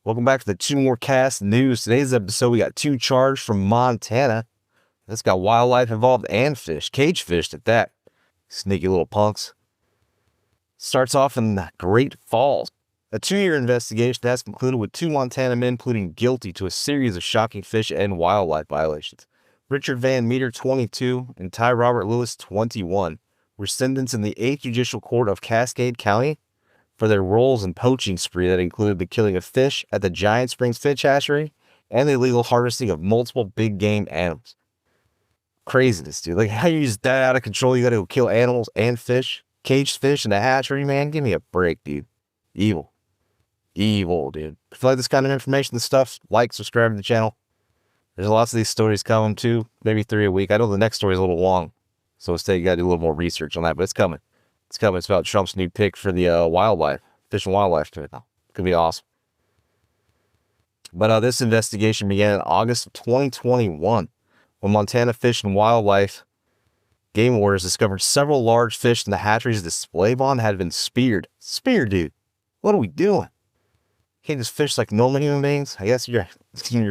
Welcome back to the Two More Cast News. Today's episode, we got two charged from Montana. That's got wildlife involved and fish, cage fished at that. Sneaky little punks. Starts off in the Great Falls. A 2-year investigation has concluded with 2 Montana men pleading guilty to a series of shocking fish and wildlife violations. Richard Van Meter, 22, and Ty Robert Lewis, 21, were sentenced in the 8th Judicial Court of Cascade County for their roles in poaching spree that included the killing of fish at the Giant Springs Hatchery and the illegal harvesting of multiple big game animals. Craziness, dude. Like, how you just that out of control? You got to kill animals and fish, caged fish in the hatchery, man. Give me a break, dude. Evil, dude. If you like this kind of information and stuff, like, subscribe to the channel. There's lots of these stories coming too, maybe 3 a week. I know the next story is a little long, so instead you got to do a little more research on that, but it's coming. It's coming. It's about Trump's new pick for the wildlife, fish and wildlife trade. It's gonna be awesome. But this investigation began in August of 2021 when Montana Fish and Wildlife game wardens discovered several large fish in the hatchery's display pond had been speared. Speared, dude. What are we doing? Can't just fish like normal human beings. I guess you're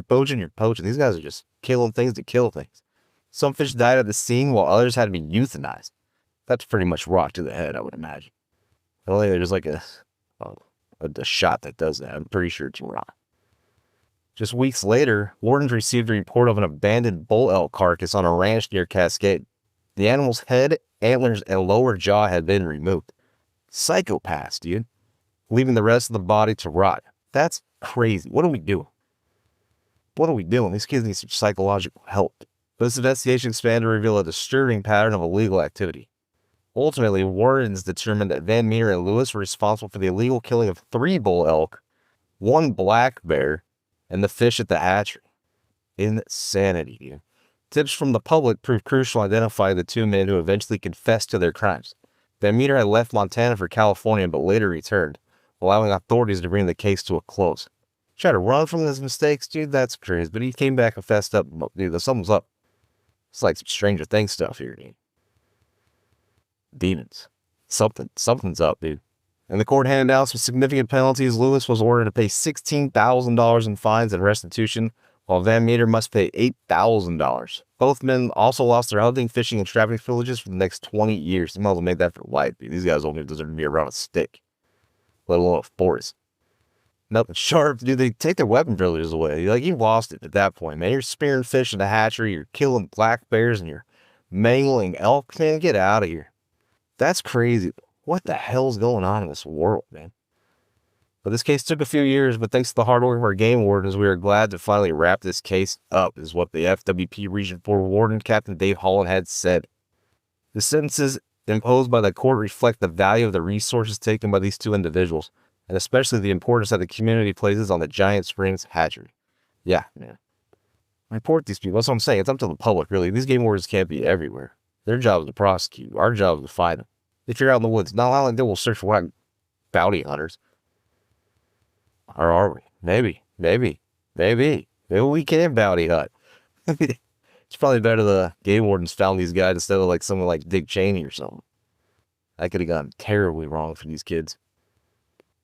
poaching. These guys are just killing things to kill things. Some fish died at the scene while others had to be euthanized. That's pretty much rock to the head, I would imagine. I don't think there's like a shot that does that. I'm pretty sure it's rock. Just weeks later, wardens received a report of an abandoned bull elk carcass on a ranch near Cascade. The animal's head, antlers, and lower jaw had been removed. Psychopaths, dude. Leaving the rest of the body to rot. That's crazy. What are we doing? These kids need some psychological help. This investigation expanded to reveal a disturbing pattern of illegal activity. Ultimately, wardens determined that Van Meter and Lewis were responsible for the illegal killing of 3 bull elk, 1 black bear, and the fish at the hatchery. Insanity, dude. Tips from the public proved crucial to identify the 2 men who eventually confessed to their crimes. Van Meter had left Montana for California, but later returned, allowing authorities to bring the case to a close. Tried to run from his mistakes, dude, that's crazy. But he came back and fessed up. Dude, something's up. It's like some Stranger Things stuff here, dude. Demons. Something's up, dude. And the court handed down some significant penalties. Lewis was ordered to pay $16,000 in fines and restitution, while Van Meter must pay $8,000. Both men also lost their hunting, fishing, and trapping privileges for the next 20 years. They might as well make that for life, dude. These guys only deserve to be around a stick, let alone a forest. Nothing sharp, dude. They take their weapon privileges away. Like, you lost it at that point, man. You're spearing fish in the hatchery, you're killing black bears, and you're mangling elk. Man, get out of here. That's crazy. What the hell's going on in this world, man? But this case took a few years, but thanks to the hard work of our game wardens, we are glad to finally wrap this case up, is what the FWP Region 4 Warden, Captain Dave Holland, had said. The sentences imposed by the court reflect the value of the resources taken by these 2 individuals, and especially the importance that the community places on the Giant Springs Hatchery. Yeah, man. Report these people. That's what I'm saying. It's up to the public, really. These game wardens can't be everywhere. Their job is to prosecute. Our job is to find them. If you're out in the woods, not only they will search for bounty hunters. Or are we? Maybe we can bounty hunt. It's probably better the game wardens found these guys instead of like someone like Dick Cheney or something. That could have gone terribly wrong for these kids.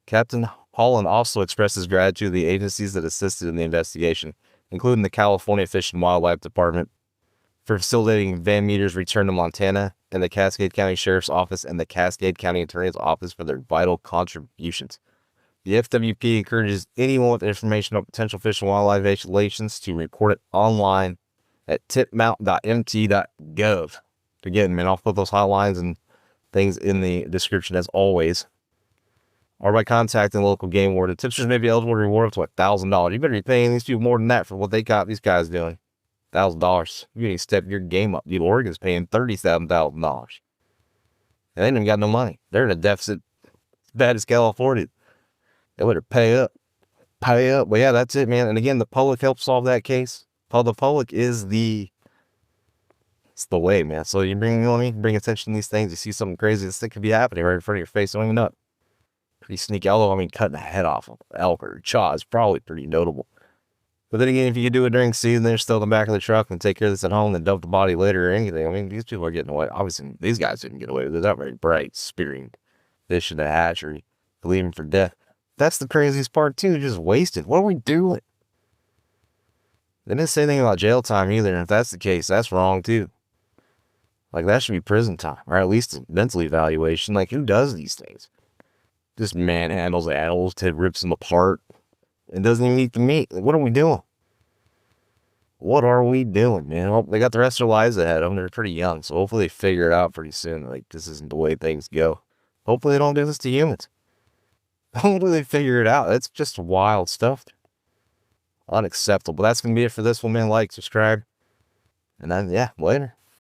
Captain Holland also expressed his gratitude to the agencies that assisted in the investigation, including the California Fish and Wildlife Department, for facilitating Van Meter's return to Montana, and the Cascade County Sheriff's Office and the Cascade County Attorney's Office for their vital contributions. The FWP encourages anyone with information about potential fish and wildlife violations to report it online at tipmount.mt.gov. Again, man, I'll put those hotlines and things in the description as always. Or by contacting the local game warden. Tipsters may be eligible to reward up to $1,000. You better be paying these people more than that for what they got these guys doing. $1,000. You need to step your game up. Dude, Oregon's paying $37,000. And they ain't even got no money. They're in a deficit as bad as California. They better pay up. But yeah, that's it, man. And again, the public helped solve that case. The public is it's the way, man. So you bring attention to these things. You see something crazy, this thing could be happening right in front of your face. Don't even know. Pretty sneaky. Although, cutting the head off of an elk or a chaw is probably pretty notable. But then again, if you could do it during season, they're still in the back of the truck and take care of this at home and dump the body later or anything. These people are getting away. Obviously, these guys didn't get away with it. They're not very bright, spearing fish in the hatchery, leaving for death. That's the craziest part too, just wasted. What are we doing? They didn't say anything about jail time either, and if that's the case, that's wrong too. Like, that should be prison time, or at least a mental evaluation. Like, who does these things? Just manhandles animals, rips them apart, and doesn't even eat the meat. Like, what are we doing? What are we doing, man? Well, they got the rest of their lives ahead of them. They're pretty young, so hopefully they figure it out pretty soon. Like, this isn't the way things go. Hopefully they don't do this to humans. Hopefully they figure it out. It's just wild stuff. Unacceptable. That's going to be it for this one, man. Like, subscribe. And then, yeah, later.